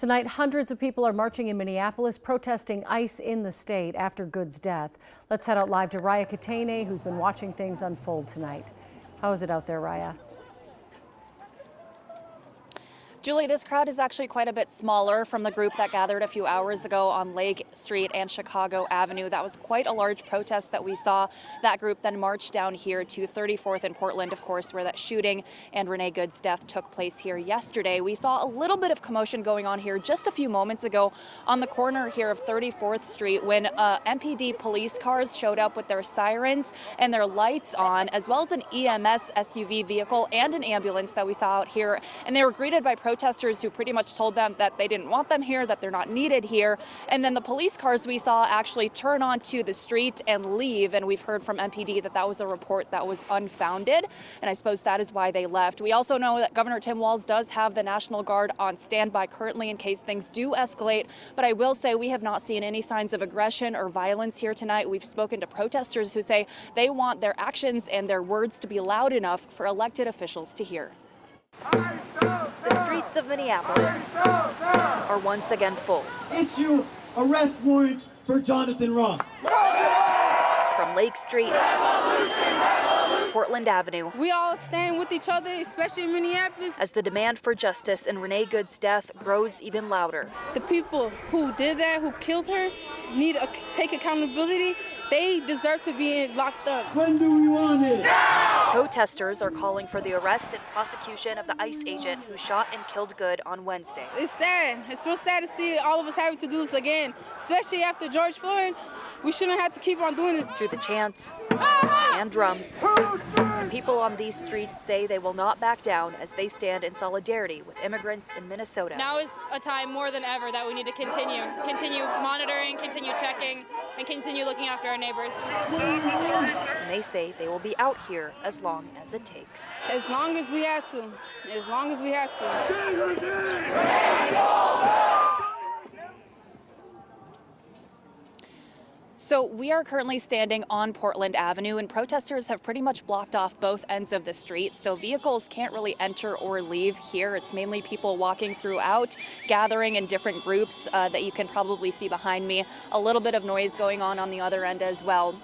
Tonight, hundreds of people are marching in Minneapolis, protesting ICE in the state after Good's death. Let's head out live to Raya Katene, who's been watching things unfold tonight. How is it out there, Raya? Julie, this crowd is actually quite a bit smaller from the group that gathered a few hours ago on Lake Street and Chicago Avenue. That was quite a large protest that we saw. That group then marched down here to 34th in Portland, of course, where that shooting and Renee Good's death took place here yesterday. We saw a little bit of commotion going on here just a few moments ago on the corner here of 34th Street when MPD police cars showed up with their sirens and their lights on, as well as an EMS SUV vehicle and an ambulance that we saw out here. And they were greeted by protesters who pretty much told them that they didn't want them here, that they're not needed here. And then the police cars we saw actually turn onto the street and leave. And we've heard from MPD that that was a report that was unfounded. And I suppose that is why they left. We also know that Governor Tim Walz does have the National Guard on standby currently in case things do escalate. But I will say we have not seen any signs of aggression or violence here tonight. We've spoken to protesters who say they want their actions and their words to be loud enough for elected officials to hear. The streets of Minneapolis are once again full. Issue arrest warrants for Jonathan Ross. From Lake Street to Portland Avenue. We all stand with each other, especially in Minneapolis. As the demand for justice in Renee Good's death grows even louder. The people who did that, who killed her, need to take accountability. They deserve to be locked up. When do we want it? Protesters are calling for the arrest and prosecution of the ICE agent who shot and killed Good on Wednesday. It's sad. It's real sad to see all of us having to do this again, especially after George Floyd. We shouldn't have to keep on doing this. Through the chants and drums, the people on these streets say they will not back down as they stand in solidarity with immigrants in Minnesota. Now is a time more than ever that we need to continue monitoring, continue checking, and continue looking after our neighbors. And they say they will be out here as long as it takes. As long as we have to. As long as we have to. So we are currently standing on Portland Avenue, and protesters have pretty much blocked off both ends of the street, so vehicles can't really enter or leave here. It's mainly people walking throughout, gathering in different groups that you can probably see behind me. A little bit of noise going on the other end as well.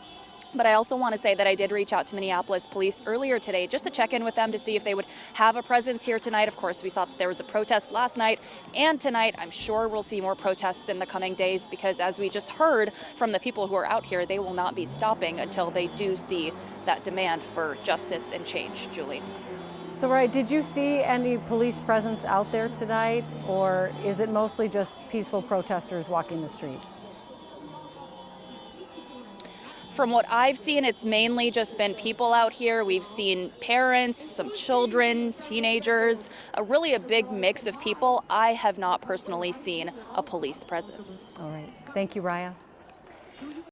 But I also want to say that I did reach out to Minneapolis police earlier today just to check in with them to see if they would have a presence here tonight. Of course, we saw that there was a protest last night and tonight. I'm sure we'll see more protests in the coming days because as we just heard from the people who are out here, they will not be stopping until they do see that demand for justice and change. Julie. So, Raya, did you see any police presence out there tonight, or is it mostly just peaceful protesters walking the streets? From what I've seen, it's mainly just been people out here. We've seen parents, some children, teenagers, really a big mix of people. I have not personally seen a police presence. All right. Thank you, Raya.